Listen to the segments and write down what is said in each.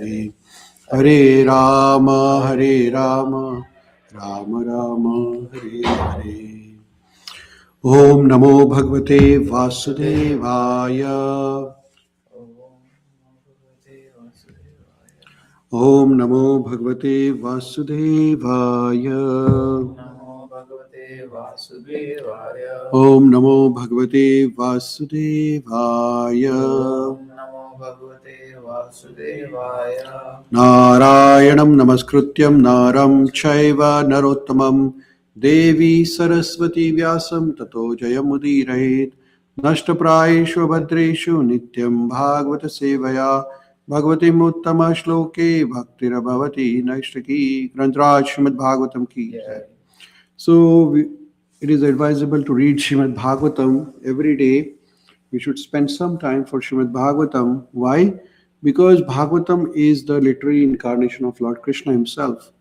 Hare. Hare Rama, Hare Rama, Rama Rama, Hare Hare. Om Namo Bhagavate Vasudevaya. Om Namo Bhagavate Vasudevaya. Namo Bhagavate Vasudevaya. Om Namo Bhagavate Vasudevaya. Om Namo Bhagavate Vasudevaya. Narayanam Namaskrutyam Naram Chaiva Narottamam Devi Saraswati Vyasam Tato Jayamudirahet Nashtaprayeshu Bhadreshu Nityam Bhagavata Sevaya Bhagavati Uttama Shloke Bhaktirabhavati Naishtaki Grantraj Srimad Bhagavatam Ki Jai. So it is advisable to read Srimad Bhagavatam every day. We should spend some time for Srimad Bhagavatam. Why? Because Bhagavatam is the literary incarnation of Lord Krishna himself.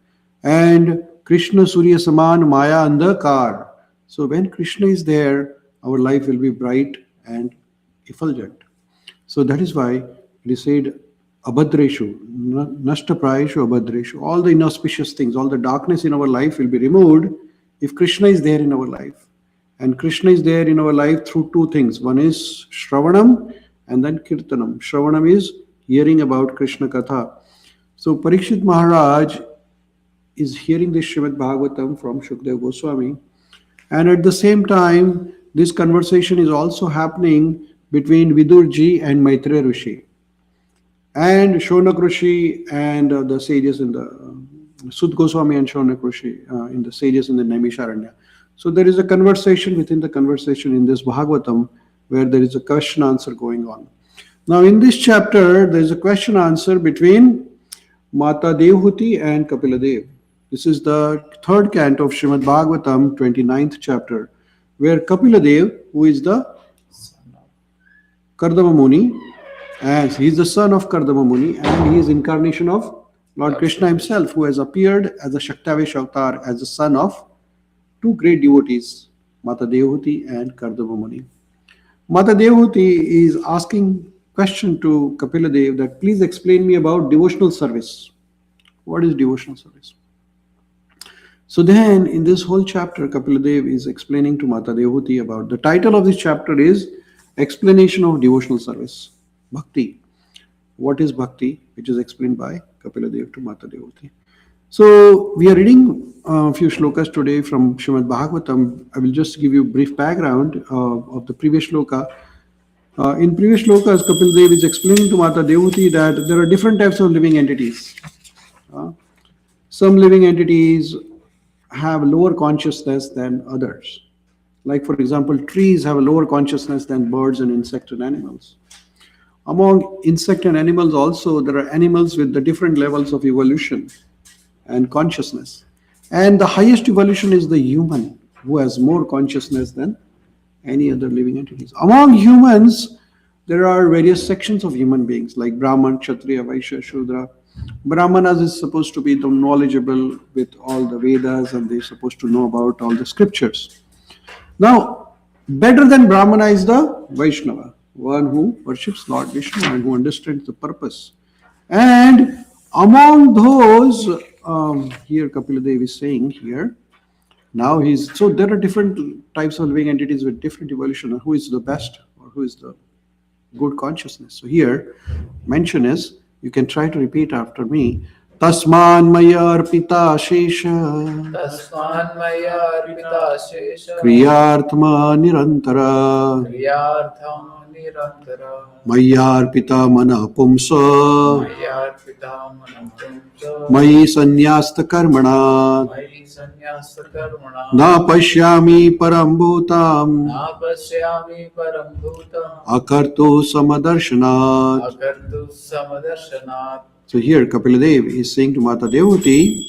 And Krishna Surya Saman Maya Andhakar. So when Krishna is there, our life will be bright and effulgent. So that is why it is said, Abhadreshu, Nashtaprayeshu Abhadreshu. All the inauspicious things, all the darkness in our life will be removed if Krishna is there in our life. And Krishna is there in our life through two things. One is Shravanam and then Kirtanam. Shravanam is hearing about Krishna Katha. So Parikshit Maharaj is hearing this Srimad Bhagavatam from Shukdev Goswami. And at the same time, this conversation is also happening between Vidurji and Maitreya Rishi. And Shonak Rishi and the sages in the Sud Goswami and Shonak Rishi in the sages in the Naimisharanya. So there is a conversation within the conversation in this Bhagavatam where there is a question answer going on. Now in this chapter there is a question answer between Mata Devhuti and Kapila Dev. This is the third canto of Srimad Bhagavatam, 29th chapter, where Kapila Dev, who is the Kardama Muni, and he is the son of Kardama Muni, and he is incarnation of Lord Krishna himself, who has appeared as a Shaktavesh avatar, as the son of two great devotees, Mata Devhuti and Kardama Muni. Mata Devhuti is asking question to Kapila Dev that please explain me about devotional service. What is devotional service? So then in this whole chapter, Kapila Dev is explaining to Mata Devhuti about the title of this chapter is Explanation of Devotional Service, Bhakti. What is Bhakti? Which is explained by Kapila Dev to Mata Devhuti. So we are reading a few shlokas today from Srimad Bhagavatam. I will just give you a brief background of the previous shloka. In previous shlokas, Kapil Dev is explaining to Mata Devhuti that there are different types of living entities. Some living entities have lower consciousness than others. Like for example, trees have a lower consciousness than birds and insects and animals. Among insect and animals also, there are animals with the different levels of evolution and consciousness. And the highest evolution is the human, who has more consciousness than any other living entities. Among humans, there are various sections of human beings like Brahman, Kshatriya, Vaishya, Shudra. Brahmanas is supposed to be the knowledgeable with all the Vedas and they're supposed to know about all the scriptures. Now, better than Brahmana is the Vaishnava, one who worships Lord Vishnu and who understands the purpose. And among those, here Kapila Dev is saying here, now so there are different types of living entities with different evolution. Who is the best or who is the good consciousness? So here, mention is, you can try to repeat after me. Tasman maya arpita shesha. Tasman maya arpita shesha. Kriyartma nirantara. Kriyartham nirantara. Maya arpita mana pumsa. Maya arpita mana pumsa. Mayi sanyasta karmana. Mayi sanyasta karmana. Na pashyami param bhutam. Na pashyami param bhutam. Akartu samadarshanath. Akartu samadarshanath. So here Kapila Dev is saying to Mata Devhuti,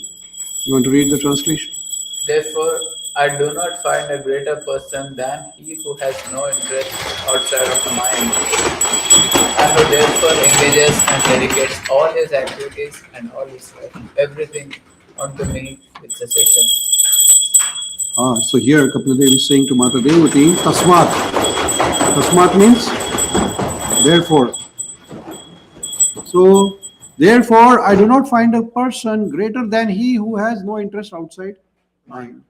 you want to read the translation? Therefore, I do not find a greater person than he who has no interest outside of the mind, and who therefore engages and dedicates all his activities and all his life, everything unto me with cessation. So here Kapila Dev is saying to Mata Devhuti, Tasmat. Tasmat means therefore. So Therefore, I do not find a person greater than he who has no interest outside mine.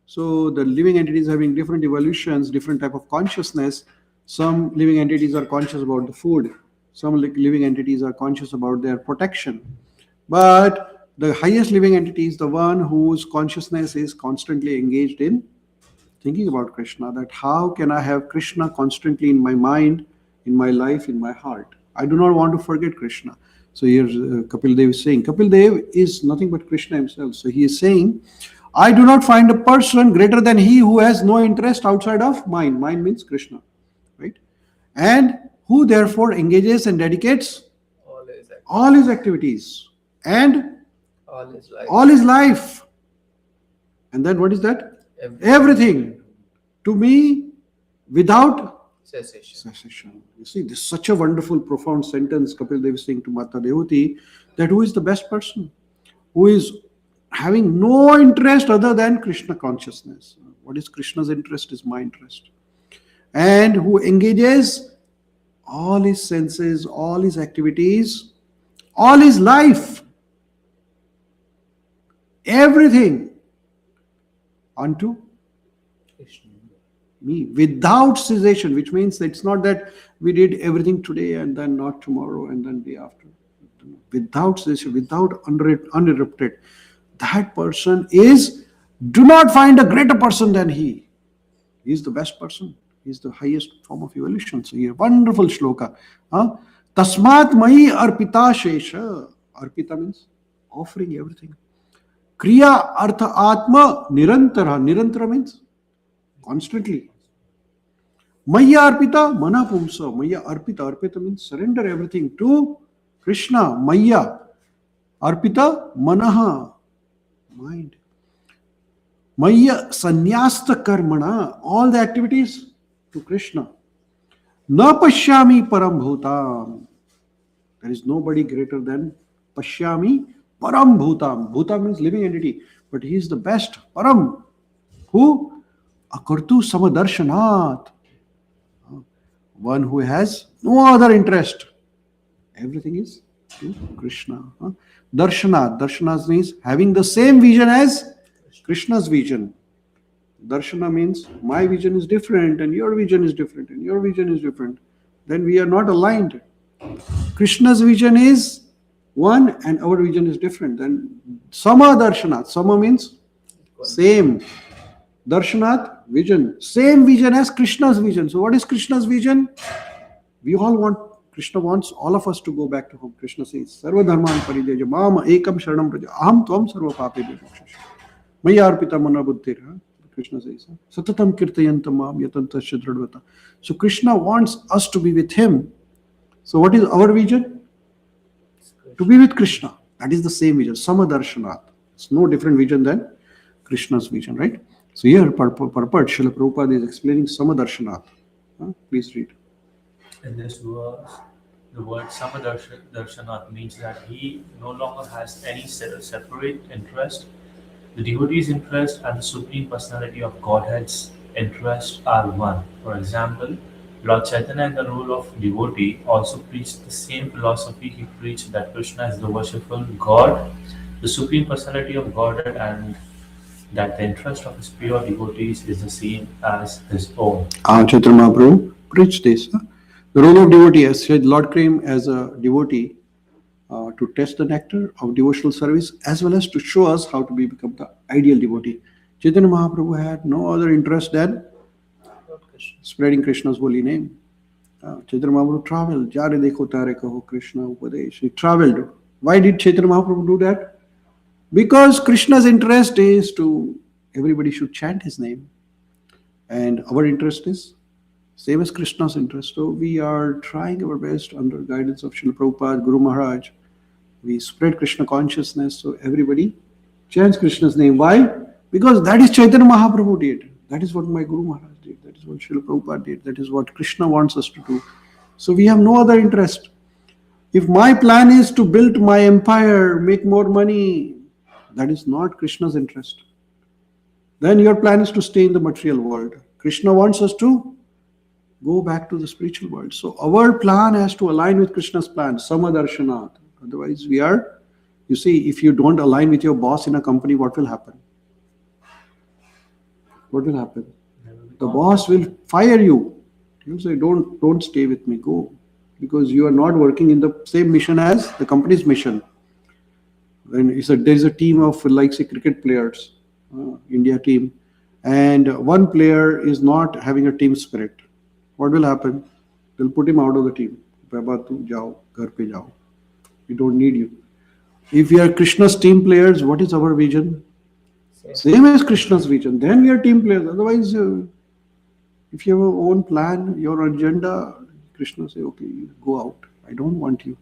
So the living entities having different evolutions, different type of consciousness. Some living entities are conscious about the food. Some living entities are conscious about their protection. But the highest living entity is the one whose consciousness is constantly engaged in thinking about Krishna, that how can I have Krishna constantly in my mind, in my life, in my heart. I do not want to forget Krishna. So here's Kapil Dev is saying, Kapil Dev is nothing but Krishna himself. So he is saying, I do not find a person greater than he who has no interest outside of mind. Mind means Krishna, right? And who therefore engages and dedicates All his act- all his activities and all his life. all his life. And then what is that? Everything to me without Cessation. cessation. You see, this is such a wonderful, profound sentence Kapil Dev is saying to Mata Devotee, that who is the best person? Who is having no interest other than Krishna consciousness. What is Krishna's interest is my interest. And who engages all his senses, all his activities, all his life, everything unto Krishna. me without cessation, which means that it's not that we did everything today and then not tomorrow and then day after. Without cessation, without uninterrupted. That person is, do not find a greater person than he. He is the best person. He is the highest form of evolution. So here, wonderful shloka. Tasmat mai arpita shesha. Arpita means offering everything. Kriya artha atma nirantara. Nirantara means constantly. Maya arpita mana pumsa. Maya arpita. Arpita means surrender everything to Krishna. Maya arpita manaha. Mind. Maya sannyasta karmana. All the activities to Krishna. Na pashyami param bhutam. There is nobody greater than pashyami param bhutam. Bhutam means living entity. But he is the best. Param. Who? Akartu samadarshanat. One who has no other interest. Everything is to Krishna. Darshana. Darshana means having the same vision as Krishna's vision. Darshana means my vision is different and your vision is different and your vision is different. Then we are not aligned. Krishna's vision is one and our vision is different. Then Sama Darshanat. Sama means same. Darshanat, vision. Same vision as Krishna's vision. So what is Krishna's vision? We all want, Krishna wants all of us to go back to home. Krishna says, Sarva dharman parideja mama ekam sharanam praja aham tvam sarva pape bhakshasha. Maya arpita mana buddhira. Krishna says, Satatam kirtayantam mam yatantasya dradvata. So Krishna wants us to be with him. So what is our vision? To be with Krishna. That is the same vision. Samadarshanath. It's no different vision than Krishna's vision, right? So here, purport, Srila Prabhupada is explaining Samadarshanath. Please read. In this verse, the word Samadarshanath means that he no longer has any separate interest. The devotee's interest and the Supreme Personality of Godhead's interest are one. For example, Lord Chaitanya in the role of devotee also preached the same philosophy. He preached that Krishna is the worshipful God, the Supreme Personality of Godhead, and that the interest of his pure devotees is the same as his own. Chaitanya Mahaprabhu preached this. The role of devotee, as said, Lord came as a devotee to test the nectar of devotional service as well as to show us how to become the ideal devotee. Chaitanya Mahaprabhu had no other interest than spreading Krishna's holy name. Chaitanya Mahaprabhu traveled. Jare dekho tare kaho Krishna upadesh. He traveled. Why did Chaitanya Mahaprabhu do that? Because Krishna's interest is to, everybody should chant his name. And our interest is same as Krishna's interest. So we are trying our best under guidance of Srila Prabhupada, Guru Maharaj. We spread Krishna consciousness so everybody chants Krishna's name. Why? Because that is Chaitanya Mahaprabhu did. That is what my Guru Maharaj did. That is what Srila Prabhupada did. That is what Krishna wants us to do. So we have no other interest. If my plan is to build my empire, make more money, that is not Krishna's interest. Then your plan is to stay in the material world. Krishna wants us to go back to the spiritual world. So our plan has to align with Krishna's plan, Samadarshanath. Otherwise, you see, if you don't align with your boss in a company, what will happen? What will happen? The boss will fire you. He'll say, don't stay with me, go. Because you are not working in the same mission as the company's mission. When there's a team of, like, say, cricket players, India team, and one player is not having a team spirit. What will happen? They'll put him out of the team. Baba, tu jao, ghar pe jao. We don't need you. If we are Krishna's team players, what is our vision? Same as Krishna's vision. Then we are team players. Otherwise, if you have your own plan, your agenda, Krishna say, okay, you go out. I don't want you.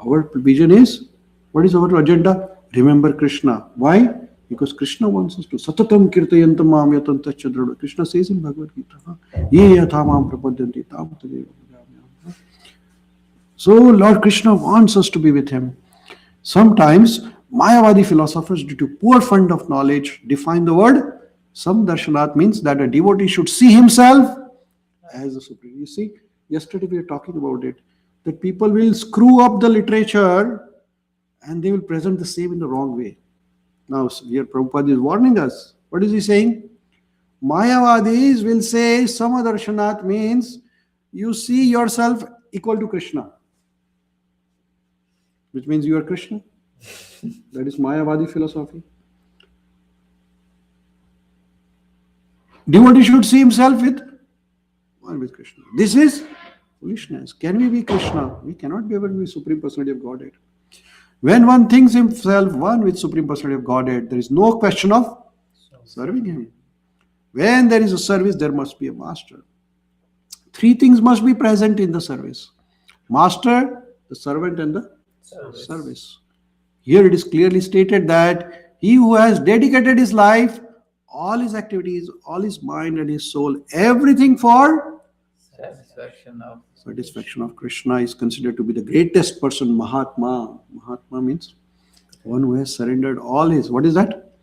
Our vision is, what is our agenda? Remember Krishna. Why? Because Krishna wants us to Satatam kirtayantam mam yatantascha drada. Krishna says in Bhagavad Gita, ye yatha mam prapadyanti tam tadeva bhajamyaham. So Lord Krishna wants us to be with him. Sometimes Mayavadi philosophers, due to poor fund of knowledge, define the word samdarshanat means that a devotee should see himself as the supreme. You see, yesterday we were talking about it, that people will screw up the literature and they will present the same in the wrong way. Now, here Prabhupada is warning us. What is he saying? Mayavadis will say samadarshanat means you see yourself equal to Krishna, which means you are Krishna. That is Mayavadi philosophy. Devotee should see himself with Krishna. This is foolishness. Can we be Krishna? We cannot be able to be Supreme Personality of Godhead. When one thinks himself one with Supreme Personality of Godhead, there is no question of serving him. When there is a service, there must be a master. Three things must be present in the service: master, the servant, and the service. Here it is clearly stated that he who has dedicated his life, all his activities, all his mind and his soul, everything for satisfaction of Krishna is considered to be the greatest person, Mahatma. Mahatma means one who has surrendered all his, what is that?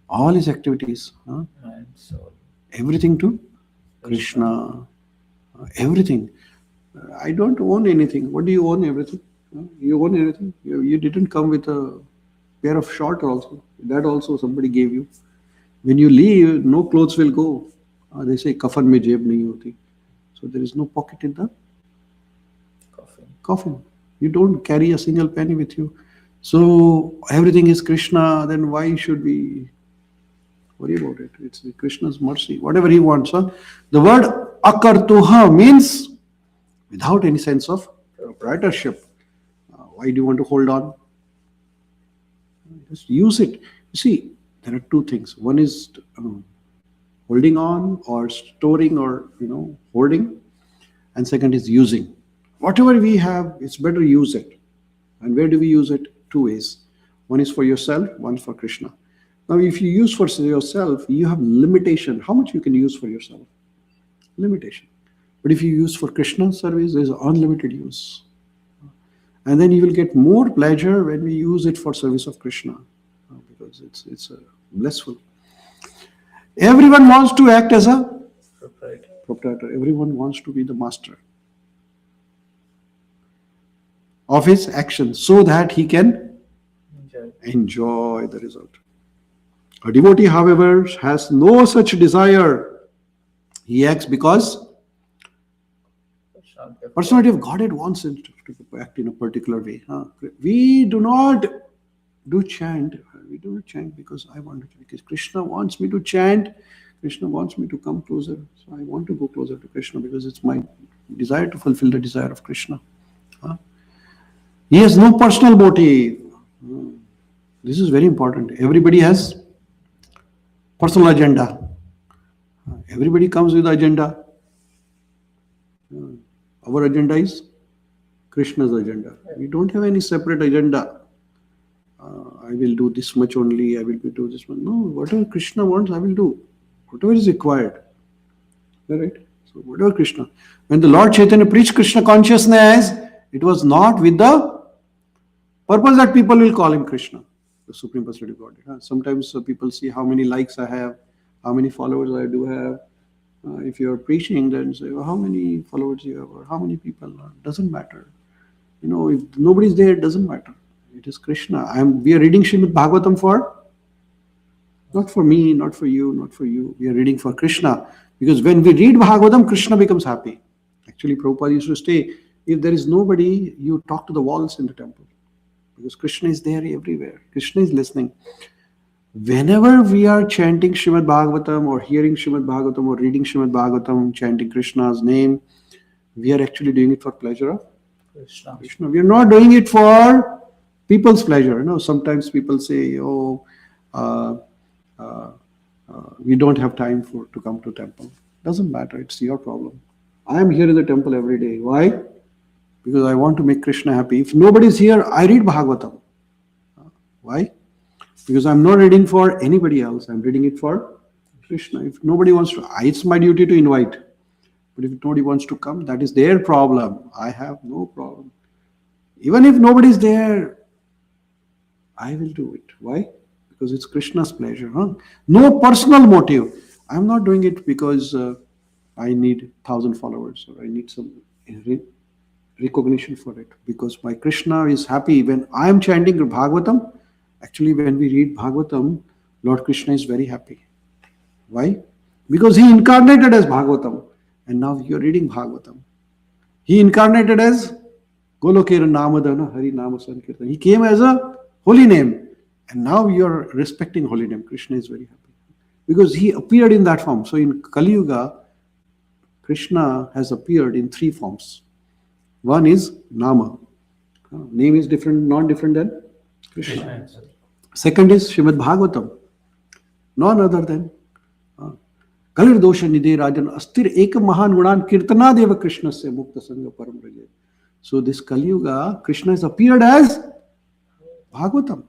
All his activities, Mind, soul. everything to Krishna. Everything. I don't own anything. What do you own? Everything. You own everything. You didn't come with a pair of shorts also. That also somebody gave you. When you leave, no clothes will go. They say kafan mein jeb nahi hoti. So there is no pocket in the coffin. You don't carry a single penny with you. So everything is Krishna. Then why should we worry about it? It's Krishna's mercy. Whatever he wants. The word akartuha means without any sense of proprietorship. Why do you want to hold on? Just use it. You see, there are two things. One is holding on or storing or hoarding, and second is using. Whatever we have, it's better use it. And where do we use it? Two ways. One is for yourself, one for Krishna. Now, if you use for yourself, you have limitation. How much you can use for yourself? Limitation. But if you use for Krishna's service, there is unlimited use. And then you will get more pleasure when we use it for service of Krishna, because it's blissful. Everyone wants to act as a proprietor. Everyone wants to be the master of his actions so that he can enjoy the result. A devotee, however, has no such desire. He acts because Personality of Godhead wants him to act in a particular way. We do not do chant. We do not chant because I want to. Because Krishna wants me to chant. Krishna wants me to come closer. So I want to go closer to Krishna because it's my desire to fulfill the desire of Krishna. He has no personal motive. This is very important. Everybody has personal agenda. Everybody comes with agenda. Our agenda is Krishna's agenda. We don't have any separate agenda. I will do this much only. I will do this much. No, whatever Krishna wants, I will do. Whatever is required. Right? So whatever Krishna. When the Lord Chaitanya preached Krishna consciousness, it was not with the purpose that people will call him Krishna, the Supreme Personality of Godhead. Sometimes people see how many likes I have, how many followers I do have. If you are preaching, then say, how many followers you have or how many people. Doesn't matter. If nobody's there, it doesn't matter. It is Krishna. We are reading Srimad Bhagavatam for, not for me, not for you, not for you. We are reading for Krishna. Because when we read Bhagavatam, Krishna becomes happy. Actually, Prabhupada used to say, if there is nobody, you talk to the walls in the temple. Because Krishna is there everywhere. Krishna is listening. Whenever we are chanting Srimad Bhagavatam or hearing Srimad Bhagavatam or reading Srimad Bhagavatam, chanting Krishna's name, we are actually doing it for pleasure of Krishna. We are not doing it for people's pleasure. Sometimes people say, uh, we don't have time to come to temple. Doesn't matter. It's your problem. I am here in the temple every day. Why? Because I want to make Krishna happy. If nobody is here, I read Bhagavatam. Why? Because I'm not reading for anybody else. I'm reading it for Krishna. If nobody wants to, it's my duty to invite. But if nobody wants to come, that is their problem. I have no problem. Even if nobody is there, I will do it. Why? Because it's Krishna's pleasure. No personal motive. I'm not doing it because I need 1,000 followers or I need some recognition for it. Because my Krishna is happy when I am chanting Bhagavatam. Actually, when we read Bhagavatam, Lord Krishna is very happy. Why? Because he incarnated as Bhagavatam. And now you're reading Bhagavatam. He incarnated as Golokera Namadana Hari Nama Sankirtan. He came as a holy name. And now you're respecting holy name. Krishna is very happy. Because he appeared in that form. So in Kali Yuga, Krishna has appeared in 3 forms. One is Nama. Name is different, not different than Krishna. Second is Srimad Bhagavatam. None other than Kalir dosha nidhe rajan astir ek mahan gunan kirtana deva Krishna se mukta sangha param raje. So this Kali Yuga, Krishna has appeared as Bhagavatam.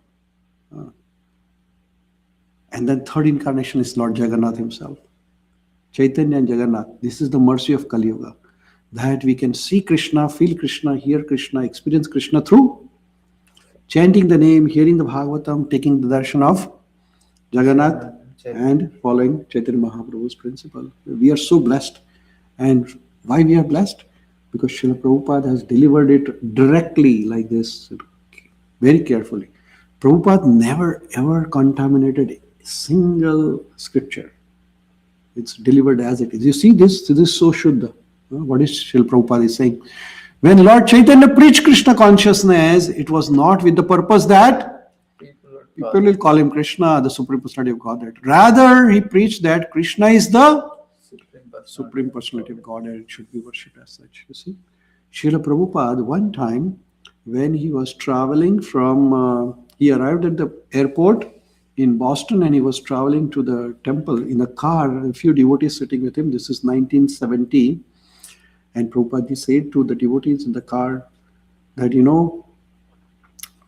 And then third incarnation is Lord Jagannath himself. Chaitanya and Jagannath. This is the mercy of Kali Yuga. That we can see Krishna, feel Krishna, hear Krishna, experience Krishna through chanting the name, hearing the Bhagavatam, taking the darshan of Jagannath and following Chaitanya Mahaprabhu's principle. We are so blessed. And why we are blessed? Because Srila Prabhupada has delivered it directly like this, very carefully. Prabhupada never ever contaminated a single scripture. It's delivered as it is. You see this is so Shuddha. What is Srila Prabhupada is saying? When Lord Chaitanya preached Krishna consciousness, it was not with the purpose that people will call him Krishna, the Supreme Personality of Godhead. Rather, he preached that Krishna is the Supreme Personality of Godhead. It should be worshipped as such. You see, Srila Prabhupada, one time, when he was traveling he arrived at the airport in Boston and he was traveling to the temple in a car, a few devotees sitting with him. This is 1970. And Prabhupada said to the devotees in the car that,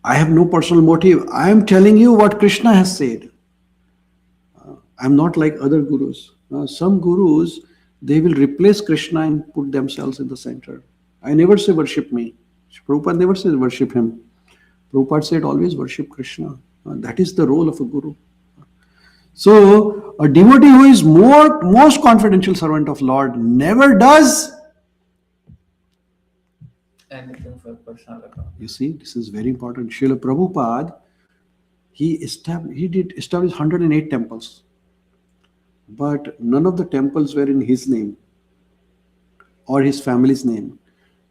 I have no personal motive. I am telling you what Krishna has said. I'm not like other gurus. Some gurus, they will replace Krishna and put themselves in the center. I never say worship me. Prabhupada never says worship him. Prabhupada said always worship Krishna. That is the role of a guru. So a devotee who is most confidential servant of Lord never does anything for personal account. You see, this is very important. Srila Prabhupada, he did establish 108 temples. But none of the temples were in his name or his family's name.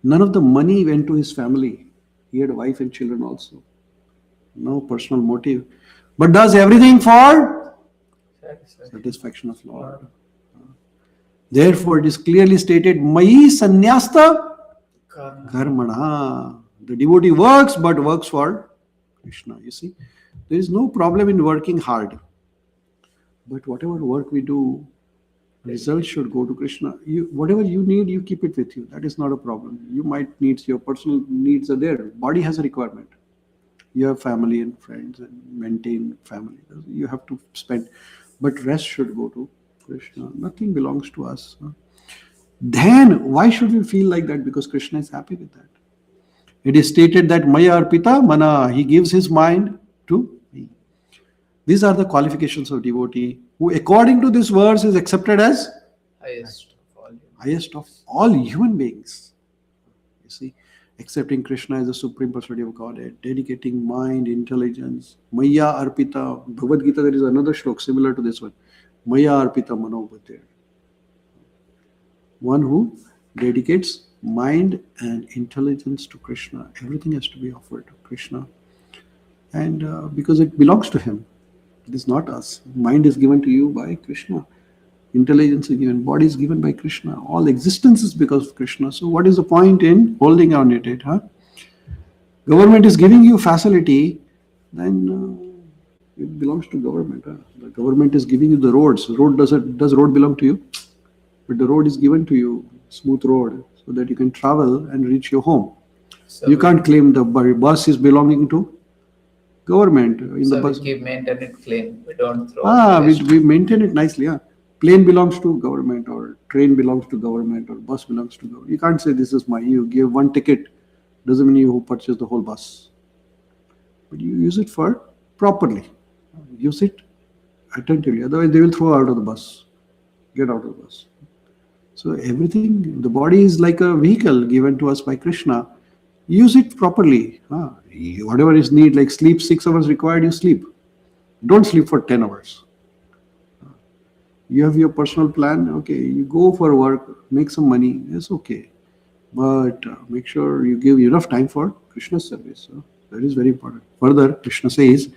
None of the money went to his family. He had a wife and children also. No personal motive. But does everything for satisfaction of Lord. Therefore, it is clearly stated, Mayi Sanyasta Karmana. The devotee works, but works for Krishna. You see, there is no problem in working hard. But whatever work we do, results should go to Krishna. Whatever you need, you keep it with you. That is not a problem. You might need, your personal needs are there. Body has a requirement. You have family and friends and maintain family. You have to spend. But rest should go to Krishna. Nothing belongs to us. Then why should we feel like that? Because Krishna is happy with that. It is stated that Maya Arpita Mana, he gives his mind to me. These are the qualifications of devotee who according to this verse is accepted as highest of all. Highest of all human beings. You see. accepting Krishna as the Supreme Personality of Godhead, dedicating mind, intelligence. Maya Arpita. Bhagavad Gita, there is another shlok similar to this one. Maya Arpita Manobhate. One who dedicates mind and intelligence to Krishna. Everything has to be offered to Krishna. And because it belongs to Him. It is not us. Mind is given to you by Krishna. Intelligence is given. Body is given by Krishna. All existence is because of Krishna. So what is the point in holding on it? Huh? Government is giving you facility, then it belongs to government. Huh? The government is giving you the roads. Does road belong to you? But the road is given to you, smooth road, so that you can travel and reach your home. So You can't claim the bus is belonging to government. In so the bus, we keep maintaining it clean. We don't throw out waste. we maintain it nicely. Yeah. Plane belongs to government, or train belongs to government, or bus belongs to government. You can't say this is mine. You give one ticket, doesn't mean you purchase the whole bus. But you use it for properly. Use it attentively. Otherwise, they will throw out of the bus. Get out of the bus. So everything, the body is like a vehicle given to us by Krishna. Use it properly. Whatever is need, like sleep 6 hours required, you sleep. Don't sleep for 10 hours. You have your personal plan, okay, you go for work, make some money, it's okay. But make sure you give enough time for Krishna's service. That is very important. Further, Krishna says,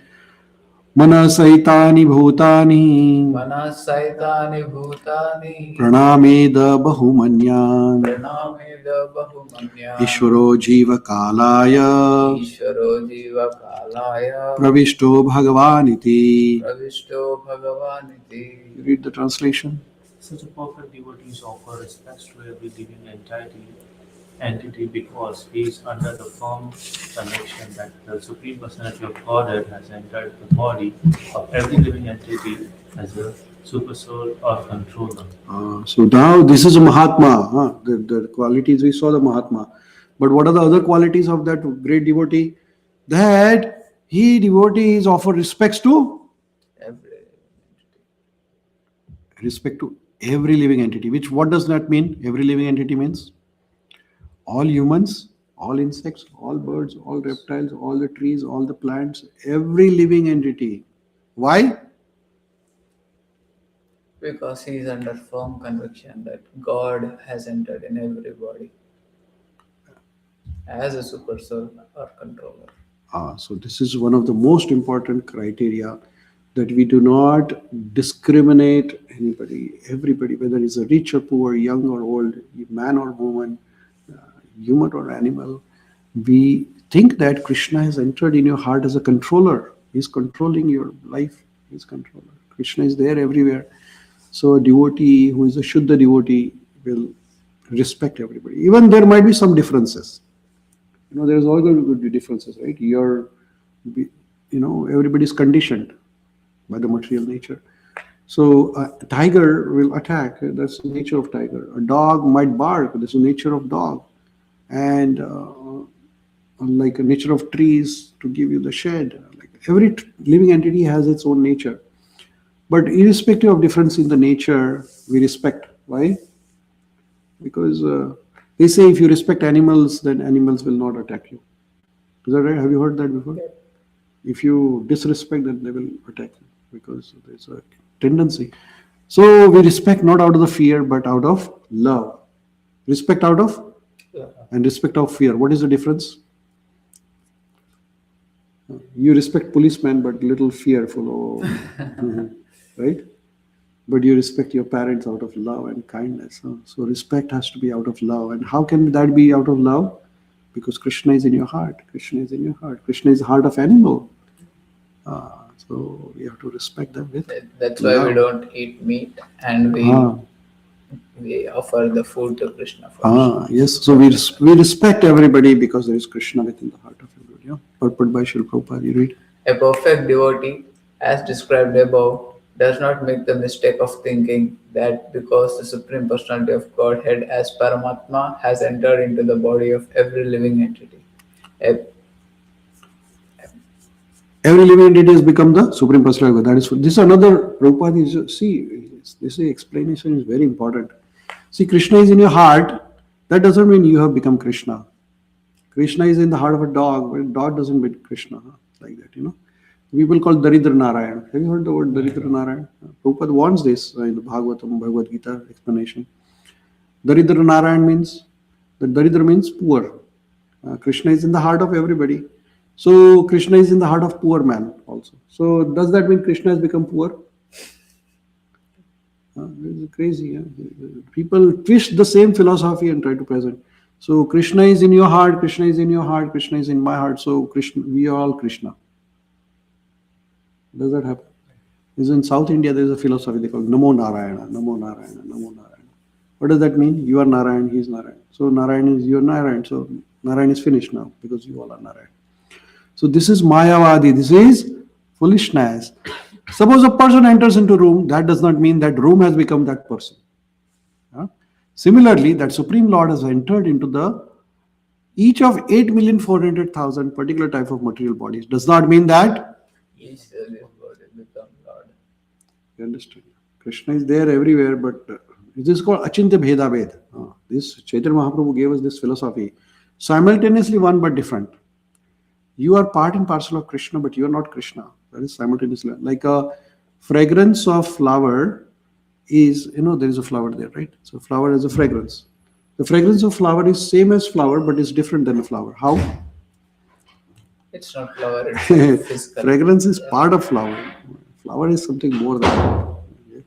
Manasaitani bhutani Manasaitani bhutani pranameda bahumanyan pranameda bahumanya Ishvaro jiva kalaya Ishvaro jiva kalaya pravishto bhagavaniti. pravishto bhagavaniti. You read the translation? Such a perfect devotee offers respect to every living entity because he is under the firm conviction that the Supreme Personality of Godhead has entered the body of every living entity as a supersoul or controller. So now this is a Mahatma. The qualities we saw the Mahatma. But what are the other qualities of that great devotee? That devotees offer respects to every living entity. What does that mean? Every living entity means all humans, all insects, all birds, all reptiles, all the trees, all the plants, every living entity. Why? Because he is under firm conviction that God has entered in everybody as a super soul or controller. So this is one of the most important criteria, that we do not discriminate everybody, whether it's a rich or poor, young or old, man or woman, human or animal. We think that Krishna has entered in your heart as a controller. He's controlling your life. He's controller. Krishna is there everywhere. So a devotee who is a Shuddha devotee will respect everybody. Even there might be some differences. There's always going to be differences, right? Everybody's conditioned by the material nature. So a tiger will attack. That's the nature of tiger. A dog might bark. That's the nature of dog. And like a nature of trees to give you the shade. Like every living entity has its own nature. But irrespective of difference in the nature, we respect. Why? Because they say if you respect animals, then animals will not attack you. Is that right? Have you heard that before? Yeah. If you disrespect, then they will attack you, because there's a tendency. So we respect not out of the fear, but out of love. Respect out of and respect of fear. What is the difference? You respect policemen, but little fearful, right? But you respect your parents out of love and kindness. So respect has to be out of love. And how can that be out of love? Because Krishna is in your heart. Krishna is in your heart. Krishna is the heart of animal. So we have to respect them with That's why we don't eat meat, and we offer the food to Krishna first. Yes. So we respect everybody because there is Krishna within the heart of everybody. Yeah? Purport by Srila Prabhupada. You read. A perfect devotee, as described above, does not make the mistake of thinking that because the Supreme Personality of Godhead as Paramatma has entered into the body of every living entity. Every living entity has become the Supreme Personality of God. This is another Prabhupada. This explanation is very important. See, Krishna is in your heart. That doesn't mean you have become Krishna. Krishna is in the heart of a dog, but a dog doesn't mean Krishna, like that, People call Daridra Narayan. Have you heard the word Daridra Narayan? Prabhupada wants this in the Bhagavatam, Bhagavad Gita explanation. Daridra Narayan means, the Daridra means poor. Krishna is in the heart of everybody. So Krishna is in the heart of poor man also. So does that mean Krishna has become poor? It's crazy. People twist the same philosophy and try to present. So Krishna is in your heart, Krishna is in your heart, Krishna is in my heart. So Krishna, we are all Krishna. Does that happen? Is in South India there is a philosophy they call Namo Narayana, Namo Narayana, Namo Narayana. What does that mean? You are Narayan, he is Narayan. So Narayan is you are Narayan. So Narayan is finished now because you all are Narayan. So this is Mayavadi. This is foolishness. Suppose a person enters into a room, that does not mean that room has become that person. Similarly, that Supreme Lord has entered into the each of 8,400,000 particular type of material bodies. Does not mean that each service body become Lord. you understand? Krishna is there everywhere, but it is called Achintya Bheda Ved. This Chaitanya Mahaprabhu gave us this philosophy. Simultaneously one but different. You are part and parcel of Krishna, but you are not Krishna. That is simultaneously. Like a fragrance of flower is, there is a flower there, right? So flower has a fragrance. The fragrance of flower is same as flower, but is different than a flower. How? It's not flower, it's physical. Fragrance is part of flower. Flower is something more than that.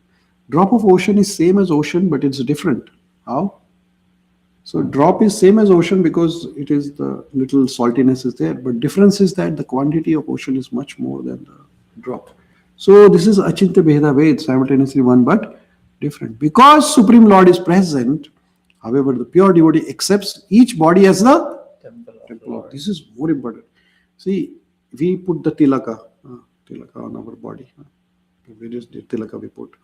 Drop of ocean is same as ocean, but it's different. How? So drop is same as ocean because it is the little saltiness is there, but difference is that the quantity of ocean is much more than the drop. So this is Achintya Bheda Ved, simultaneously one but different. Because Supreme Lord is present, however, the pure devotee accepts each body as the temple of. This is more important. See, we put the tilaka on our body. Various tilaka we put.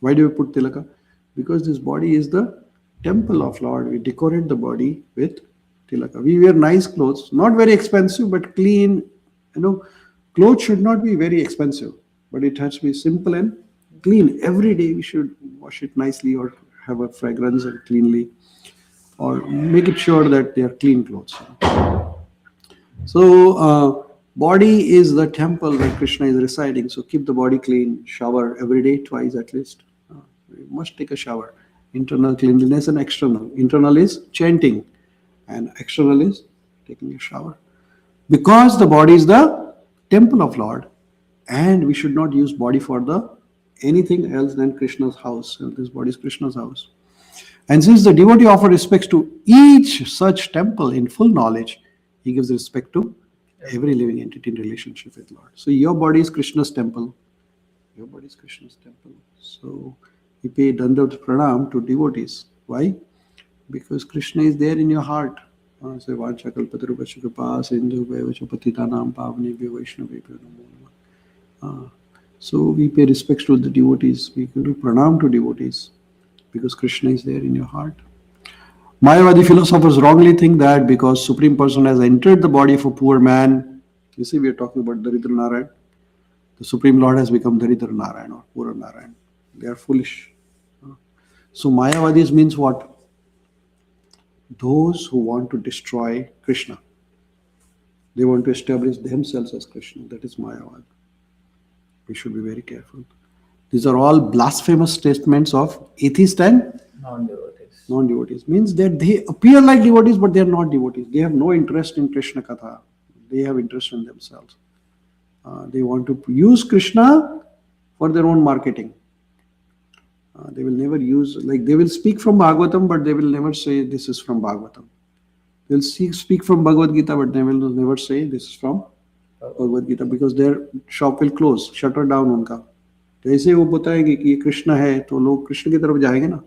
Why do we put tilaka? Because this body is the temple of Lord. We decorate the body with tilaka. We wear nice clothes, not very expensive, but clean. Clothes should not be very expensive, but it has to be simple and clean. Every day we should wash it nicely or have a fragrance and cleanly, or make it sure that they are clean clothes. So body is the temple where Krishna is residing. So keep the body clean. Shower every day, twice at least. You must take a shower. Internal cleanliness and external. Internal is chanting, and external is taking a shower. Because the body is the temple of Lord, and we should not use body for the anything else than Krishna's house. And this body is Krishna's house. And since the devotee offers respects to each such temple in full knowledge, he gives respect to every living entity in relationship with Lord. So your body is Krishna's temple. Your body is Krishna's temple. So we pay Dandavat Pranam to devotees. Why? Because Krishna is there in your heart. So we pay respects to the devotees. We do pranam to devotees because Krishna is there in your heart. Mayavadi philosophers wrongly think that because Supreme Person has entered the body of a poor man, you see, we are talking about Daridra Narayan. The Supreme Lord has become Daridra Narayan or Pura Narayan. They are foolish. So Mayavadis means what? Those who want to destroy Krishna. They want to establish themselves as Krishna. That is Mayavad. We should be very careful. These are all blasphemous statements of atheists and non-devotees. Non-devotees means that they appear like devotees, but they are not devotees. They have no interest in Krishna Katha. They have interest in themselves. They want to use Krishna for their own marketing. They will never use, they will speak from Bhagavatam, but they will never say this is from Bhagavatam. They will speak from Bhagavad Gita, but they will never say this is from Bhagavad Gita because their shop will close, shutter down उनका. जैसे वो बताएंगे कि ये कृष्ण है तो लोग कृष्ण की तरफ जाएंगे ना.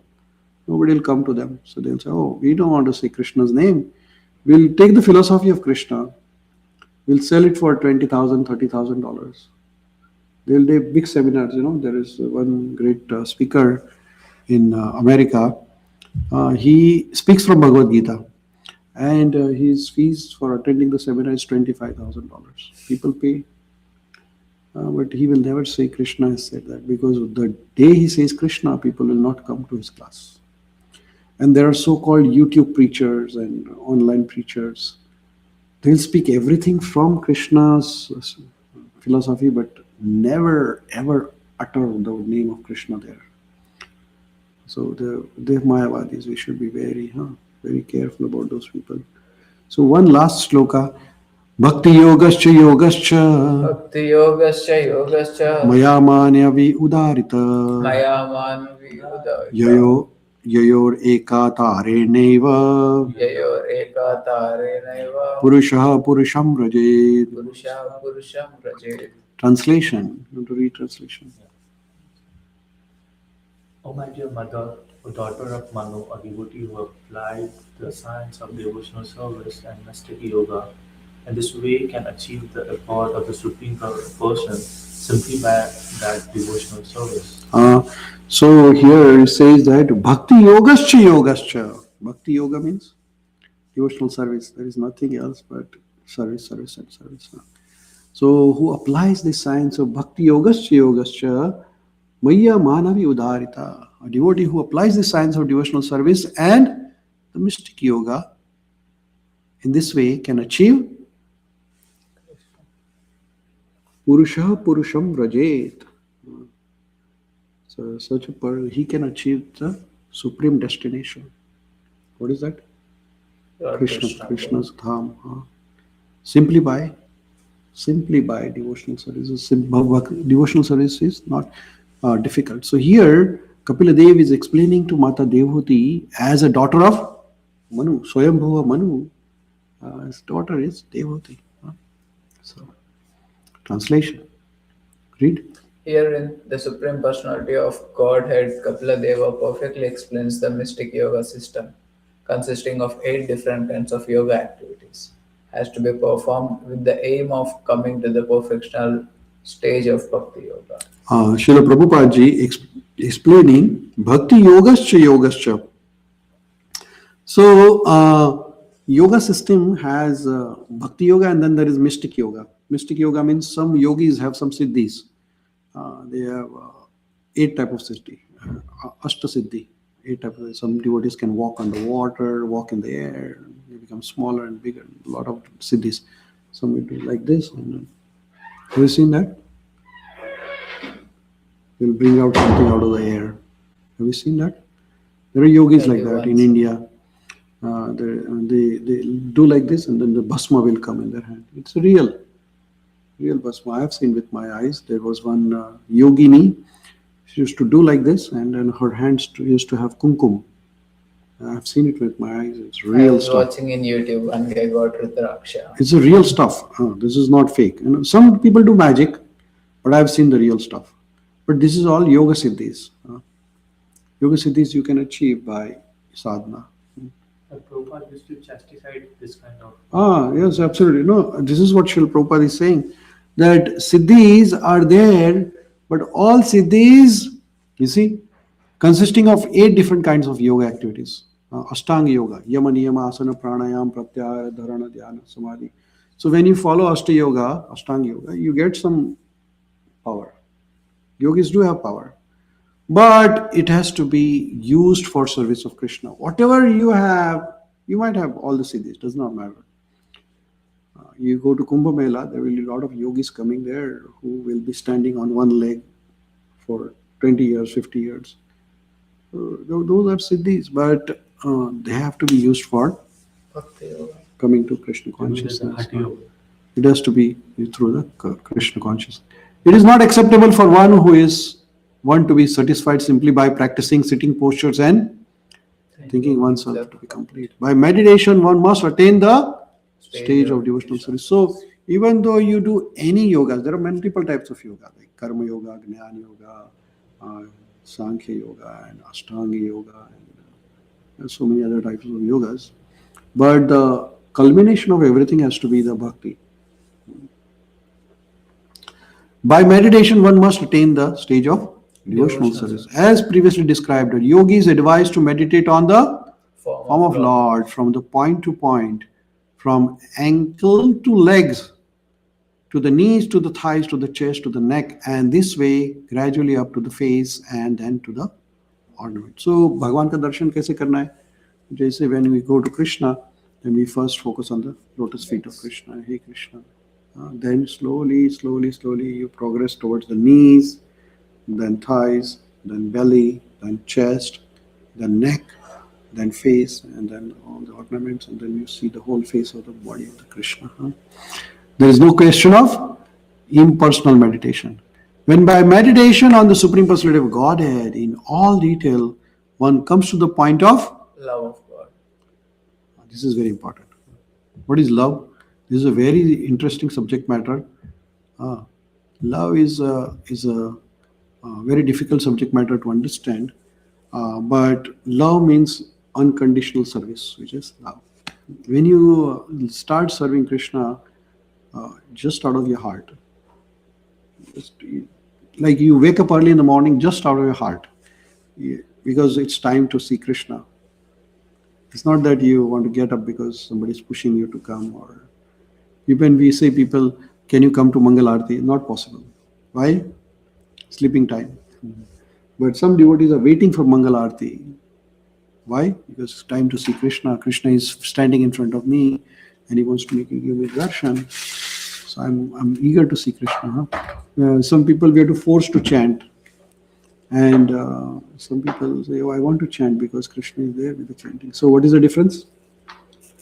Nobody will come to them. So they'll say, oh, we don't want to say Krishna's name. We'll take the philosophy of Krishna. We'll sell it for $20,000, $30,000. They'll do big seminars. There is one great speaker in America. He speaks from Bhagavad Gita. And his fees for attending the seminar is $25,000. People pay. But he will never say Krishna has said that because the day he says Krishna, people will not come to his class. And there are so-called YouTube preachers and online preachers. They'll speak everything from Krishna's philosophy, but never ever utter the name of Krishna there. So the Mayavadis, we should be very careful about those people. So one last sloka. Bhakti yogascha yogascha Bhakti yogascha yogascha maya manyavi udarita maya manvi udavita yayo yayor ekatareneva yayor ekatarenaiva purushah purusham rajet. purusha purusham rajet. Translation. You want to read translation? O my dear mother, O daughter of Manu, a devotee who applied the science of devotional service and mystic yoga, in this way can achieve the accord of the Supreme Person simply by that devotional service. So here it says that bhakti yogascha yogascha. Bhakti yoga means devotional service. There is nothing else but service, service, and service. So who applies the science of bhakti yogascha yogascha maya manavi udarita. A devotee who applies the science of devotional service and the mystic yoga in this way can achieve Purusha Purusham Rajet. So such a he can achieve the supreme destination. What is that? Krishna's Dham. Simply by devotional service. Devotional service is not difficult. So here Kapila Dev is explaining to Mata Devhuti as a daughter of Manu, Swayambhuva Manu. His daughter is Devhuti. So translation. Read. Herein, the Supreme Personality of Godhead Kapila Deva perfectly explains the mystic yoga system, consisting of 8 different kinds of yoga activities, has to be performed with the aim of coming to the perfectional stage of Bhakti Yoga. Srila Prabhupada ji explaining Bhakti Yogascha Yogascha. So, yoga system has Bhakti Yoga and then there is Mystic Yoga. Mystic Yoga means some yogis have some siddhis. They have 8 type of siddhi, Ashta siddhi. 8 type of, some devotees can walk on the water, walk in the air, they become smaller and bigger. A lot of siddhis. Some will do like this. And have you seen that? They'll bring out something out of the air. Have you seen that? There are yogis like that in India. They do like this and then the bhasma will come in their hand. It's a real bhasma. I have seen with my eyes. There was one yogini. She used to do like this and then her hands used to have kumkum. I've seen it with my eyes. It's real stuff. I was watching in YouTube one guy got Rudraksha. It's a real stuff. This is not fake. Some people do magic, but I've seen the real stuff. But this is all yoga siddhis. Yoga siddhis you can achieve by sadhana. Prabhupada used to chastise this kind of... Yes, absolutely. No, this is what Srila Prabhupada is saying. That siddhis are there, but all siddhis, you see, consisting of 8 different kinds of yoga activities. Ashtanga yoga, yama, niyama, asana, pranayam, pratyahara, dharana, dhyana, samadhi. So when you follow Ashtanga yoga, you get some power. Yogis do have power. But it has to be used for service of Krishna. Whatever you have, you might have all the siddhis, does not matter. You go to Kumbh Mela, there will be a lot of yogis coming there who will be standing on one leg for 20 years, 50 years. Those are siddhis, but they have to be used for coming to Krishna consciousness. It has to be through the Krishna consciousness. It is not acceptable for one who is want to be satisfied simply by practicing sitting postures and thinking oneself to be complete. By meditation, one must attain the stage of devotional service. So, even though you do any yogas, there are multiple types of yoga, like Karma Yoga, Jnana Yoga, Sankhya Yoga, and Ashtanga Yoga, and so many other types of yogas. But the culmination of everything has to be the bhakti. By meditation, one must attain the stage of devotional service. As previously described, a yogi is advised to meditate on the form of Lord from the point to point, from ankle to legs, to the knees, to the thighs, to the chest, to the neck, and this way gradually up to the face and then to the ornament. So, Bhagwan ka darshan kaise karna hai? Jaise when we go to Krishna, Then we first focus on the lotus feet of Krishna. Hey Krishna. Then slowly, you progress towards the knees, then thighs, then belly, then chest, then neck, then face, and then all the ornaments, and then you see the whole face of the body of the Krishna. There is no question of impersonal meditation. When by meditation on the Supreme Personality of Godhead in all detail, one comes to the point of love of God. this is very important. What is love? This is a very interesting subject matter. Love is a very difficult subject matter to understand. But love means unconditional service, which is love. When you start serving Krishna just out of your heart, just, like you wake up early in the morning just out of your heart, because it's time to see Krishna. It's not that you want to get up because somebody is pushing you to come, or even we say people, can you come to Mangal Aarti? Not possible. Why? Sleeping time. But some devotees are waiting for Mangal Aarti. Why? Because it's time to see Krishna. Krishna is standing in front of me and he wants to give me darshan. So I'm eager to see Krishna. Some people we are forced to chant. And some people say, oh, I want to chant because Krishna is there with the chanting. So what is the difference?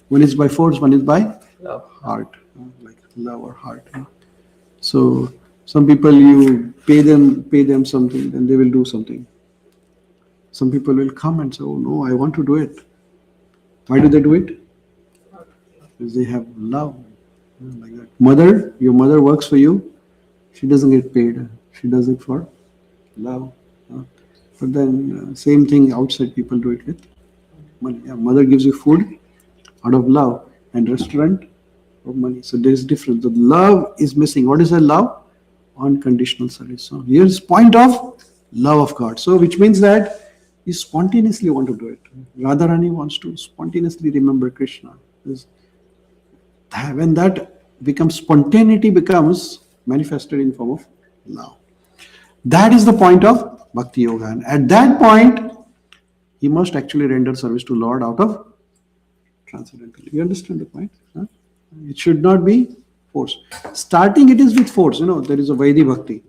One is by force, one is by Love. heart, like love or heart. So some people you pay them something, then they will do something. Some people will come and say, oh no, I want to do it. Why do they do it? Because they have love. Like that. Your mother works for you. She doesn't get paid. She does it for love. But then same thing outside people do it with money. Yeah, mother gives you food out of love and restaurant of money. So there is difference. The love is missing. What is the love? Unconditional service. So here's point of love of God. So which means that you spontaneously want to do it. Radharani wants to spontaneously remember Krishna. When that becomes spontaneity becomes manifested in form of love. That is the point of Bhakti Yoga. And at that point, he must actually render service to Lord out of transcendental. You understand the point? Huh? It should not be force. Starting it is with force. There is a Vaidhi Bhakti.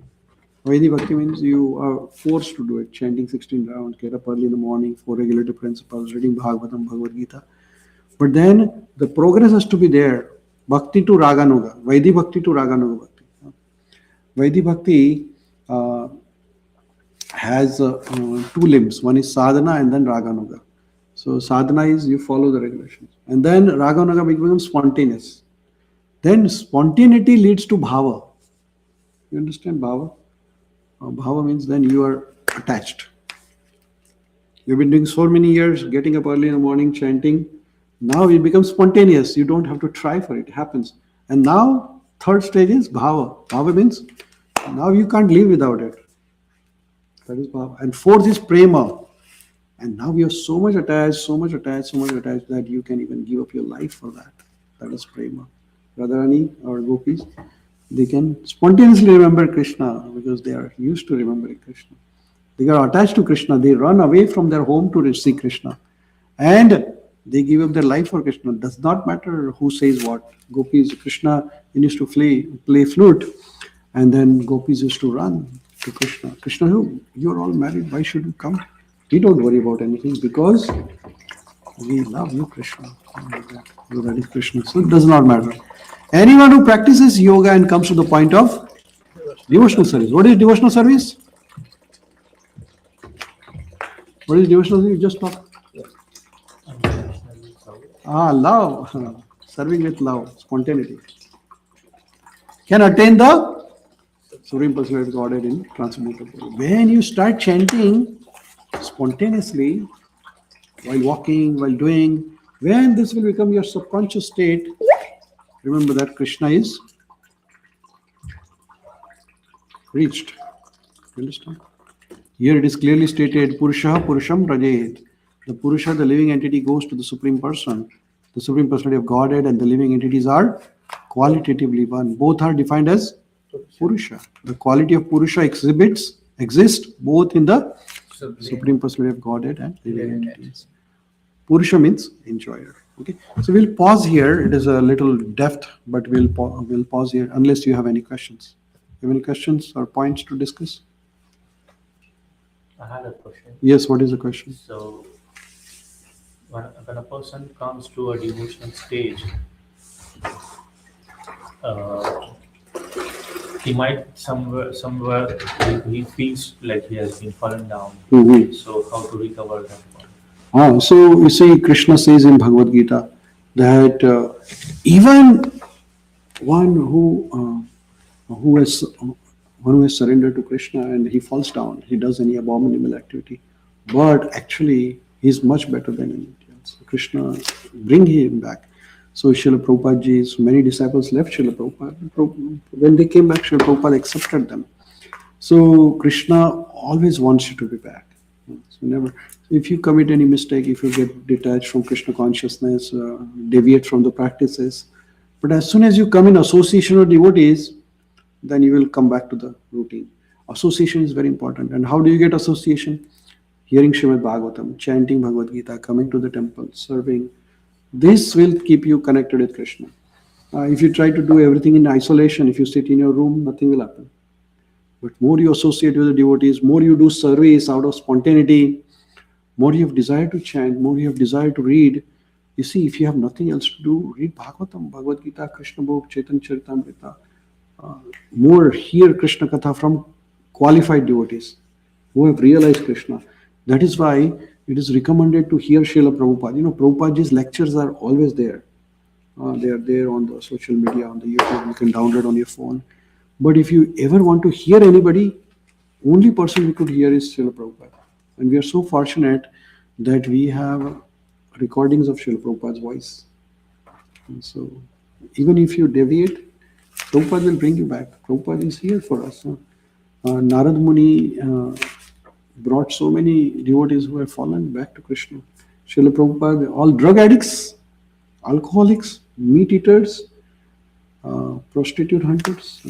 Vaidhi Bhakti means you are forced to do it. Chanting 16 rounds, get up early in the morning, 4 regulative principles, reading Bhagavatam, Bhagavad Gita. But then the progress has to be there. Bhakti to Raganuga. Vaidhi Bhakti to Raganuga Bhakti. Vaidhi Bhakti has two limbs. One is sadhana and then raganuga. So sadhana is you follow the regulations. And then raganuga becomes spontaneous. Then spontaneity leads to bhava. You understand bhava? Bhava means then you are attached. You've been doing so many years, getting up early in the morning, chanting. Now it becomes spontaneous. You don't have to try for it. It happens. And now third stage is bhava. Bhava means now you can't live without it. That is bhava. And fourth is prema. And now you are so much attached that you can even give up your life for that. That is prema. Radharani or gopis, they can spontaneously remember Krishna because they are used to remembering Krishna. They are attached to Krishna. They run away from their home to see Krishna. And they give up their life for Krishna. Does not matter who says what. Gopis, Krishna used to play flute. And then gopis used to run to Krishna. Krishna, you're all married. Why should you come? We don't worry about anything because we love you, Krishna. That is Krishna. So it does not matter. Anyone who practices yoga and comes to the point of devotional service. What is devotional service? What is devotional service? You just talk. Love. Serving with love, spontaneity. Can attain the Supreme Personality of Godhead in transcendental. When you start chanting spontaneously, while walking, while doing, when this will become your subconscious state, remember that Krishna is reached. You understand? Here it is clearly stated, Purusha Purusham Rajet. The Purusha, the living entity, goes to the Supreme Person. The Supreme Personality of Godhead and the living entities are qualitatively one. Both are defined as Purusha. The quality of Purusha exists both in the Supreme Personality of Godhead and living entities. Purusha means enjoyer. Okay, so we'll pause here. It is a little depth, but we'll pause here unless you have any questions. You have any questions or points to discuss? I had a question. Yes, what is the question? So, when a person comes to a devotional stage, uh, he might somewhere he feels like he has been fallen down. Mhm. So, how to recover that one? So you see, Krishna says in Bhagavad Gita that even one who has one who has surrendered to Krishna and he falls down, he does any abominable activity, but actually he's much better than anybody else. Krishna bring him back. So Srila Prabhupada ji's many disciples left Srila Prabhupada. When they came back, Srila Prabhupada accepted them. So Krishna always wants you to be back. So never. If you commit any mistake, if you get detached from Krishna consciousness, deviate from the practices, but as soon as you come in association with devotees, then you will come back to the routine. Association is very important. And how do you get association? Hearing Srimad Bhagavatam, chanting Bhagavad Gita, coming to the temple, serving. This will keep you connected with Krishna. If you try to do everything in isolation, if you sit in your room, nothing will happen. But more you associate with the devotees, more you do service out of spontaneity, more you have desire to chant, more you have desire to read. You see, if you have nothing else to do, read Bhagavatam, Bhagavad Gita, Krishna book, Chaitanya Charitamrita. More hear Krishna Katha from qualified devotees who have realized Krishna. That is why it is recommended to hear Srila Prabhupada. You know, Prabhupada's lectures are always there. They are there on the social media, on the YouTube. You can download on your phone. But if you ever want to hear anybody, only person we could hear is Srila Prabhupada. And we are so fortunate that we have recordings of Srila Prabhupada's voice. And so even if you deviate, Prabhupada will bring you back. Prabhupada is here for us. Narad Muni brought so many devotees who have fallen back to Krishna. Srila Prabhupada, all drug addicts, alcoholics, meat eaters, prostitute hunters,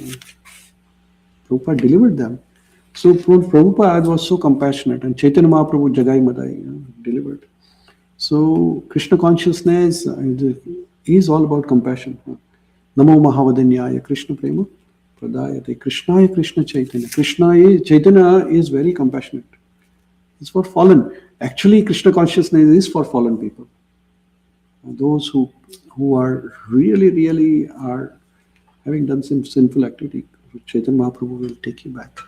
Prabhupada delivered them. So Prabhupada was so compassionate, and Chaitanya Mahaprabhu Jagai Madai delivered. So Krishna consciousness is all about compassion. Namo Mahavadanyaya Krishna Prema Pradayate Krishnaya Krishna Chaitanya. Chaitanya is very compassionate. It's for fallen. Actually, Krishna consciousness is for fallen people. Those who are really are having done some sinful activity, Chaitanya Mahaprabhu will take you back.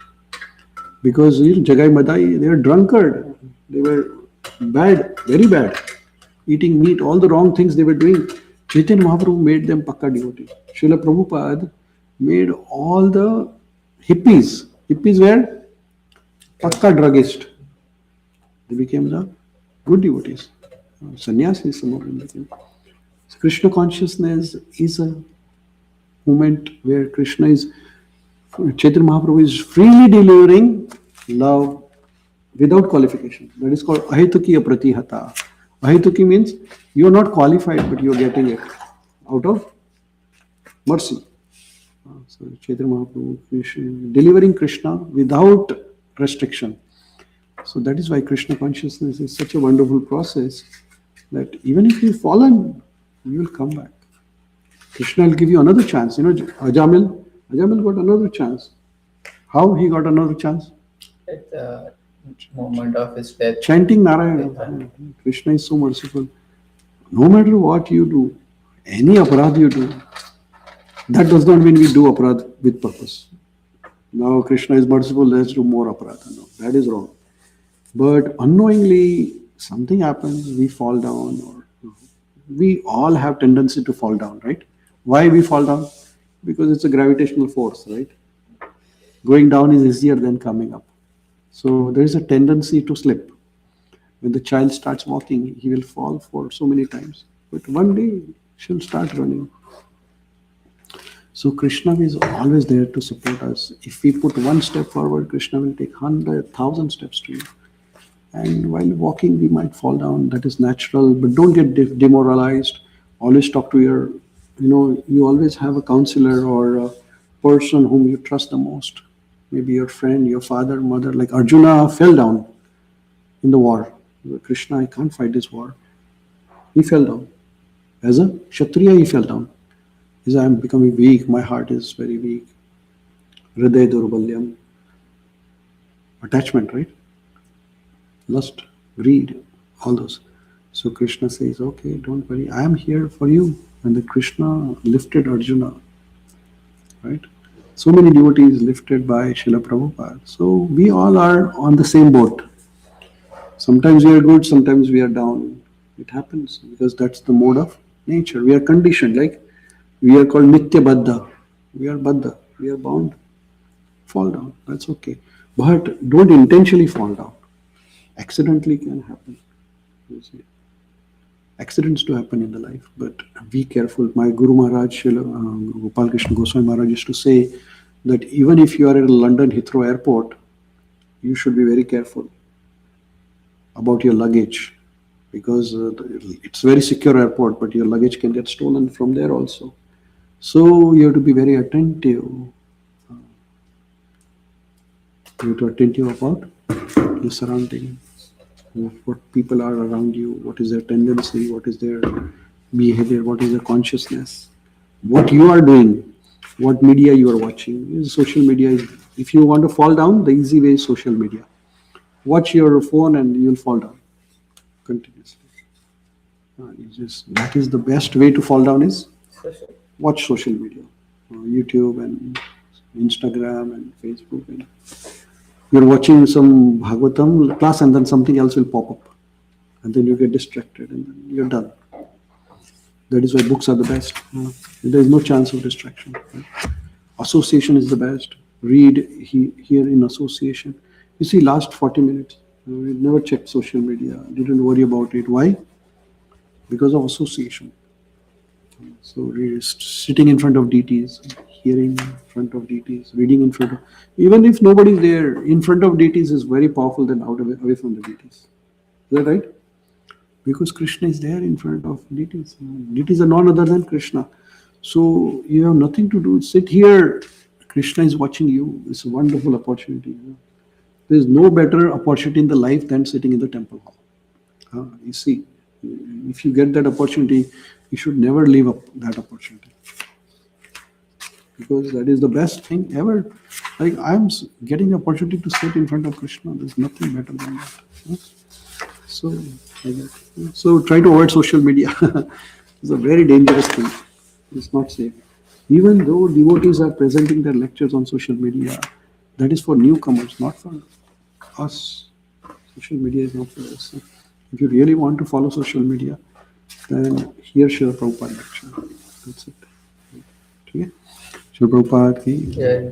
Because Jagai Madai, they were drunkard. They were bad, very bad. Eating meat, all the wrong things they were doing. Chaitanya Mahaprabhu made them Pakka devotee. Srila Prabhupada made all the hippies. Hippies were Pakka druggist. They became the good devotees. Sannyasis, some of them became. So Krishna consciousness is a moment where Krishna is, Chaitanya Mahaprabhu is freely delivering love without qualification. That is called ahituki apratihata. Ahituki means you are not qualified, but you are getting it out of mercy. So Chaitanya Mahaprabhu delivering Krishna without restriction. So that is why Krishna consciousness is such a wonderful process that even if you've fallen, you will come back. Krishna will give you another chance. You know, Ajamil got another chance. How he got another chance? At the moment of his death. Chanting Narayana. Krishna is so merciful. No matter what you do, any aparadh you do, that does not mean we do aparadh with purpose. Now Krishna is merciful, let's do more aparadha. No, that is wrong. But unknowingly, something happens, we fall down, or we all have tendency to fall down, right? Why we fall down? Because it's a gravitational force, right? Going down is easier than coming up. So there is a tendency to slip. When the child starts walking, he will fall for so many times. But one day, she'll start running. So Krishna is always there to support us. If we put one step forward, Krishna will take 100,000 steps to you. And while walking, we might fall down. That is natural. But don't get demoralized. Always talk to your, you always have a counselor or a person whom you trust the most. Maybe your friend, your father, mother. Like Arjuna fell down in the war. Krishna, I can't fight this war. He fell down. As a Kshatriya, he fell down. He said, I'm becoming weak, my heart is very weak. Hriday durbalyam. Attachment, right? Lust, greed, all those. So Krishna says, okay, don't worry, I am here for you. And then Krishna lifted Arjuna, right? So many devotees lifted by Srila Prabhupada. So we all are on the same boat. Sometimes we are good, sometimes we are down. It happens because that's the mode of nature. We are conditioned, like we are called Nitya Baddha. We are Baddha, we are bound. Fall down, that's okay. But don't intentionally fall down. Accidentally can happen. You see. Accidents do happen in the life, but be careful. My Guru Maharaj, Gopal Krishna Goswami Maharaj used to say that even if you are at London Heathrow Airport, you should be very careful about your luggage because it's very secure airport, but your luggage can get stolen from there also. So you have to be very attentive. You have to be attentive about your surrounding, what people are around you, what is their tendency, what is their behavior, what is their consciousness, what you are doing, what media you are watching. Social media is, if you want to fall down, the easy way is social media. Watch your phone and you will fall down continuously. That is the best way to fall down is watch social media, YouTube and Instagram and Facebook. And you're watching some Bhagavatam class and then something else will pop up. And then you get distracted and then you're done. That is why books are the best. There is no chance of distraction. Association is the best. Read here in association. You see, last 40 minutes, we never checked social media, didn't worry about it. Why? Because of association. So we're sitting in front of deities, hearing in front of deities, reading in front of, even if nobody's there, in front of deities is very powerful than away from the deities. Is that right? Because Krishna is there in front of deities. Deities are none other than Krishna. So you have nothing to do. Sit here. Krishna is watching you. It's a wonderful opportunity. There is no better opportunity in the life than sitting in the temple hall. You see, if you get that opportunity, you should never leave up that opportunity. Because that is the best thing ever. Like I'm getting the opportunity to sit in front of Krishna. There's nothing better than that. So, like that. So try to avoid social media. It's a very dangerous thing. It's not safe. Even though devotees are presenting their lectures on social media, that is for newcomers, not for us. Social media is not for us. If you really want to follow social media, then hear Srila Prabhupada lecture. That's it. Okay? Srila Prabhupada ki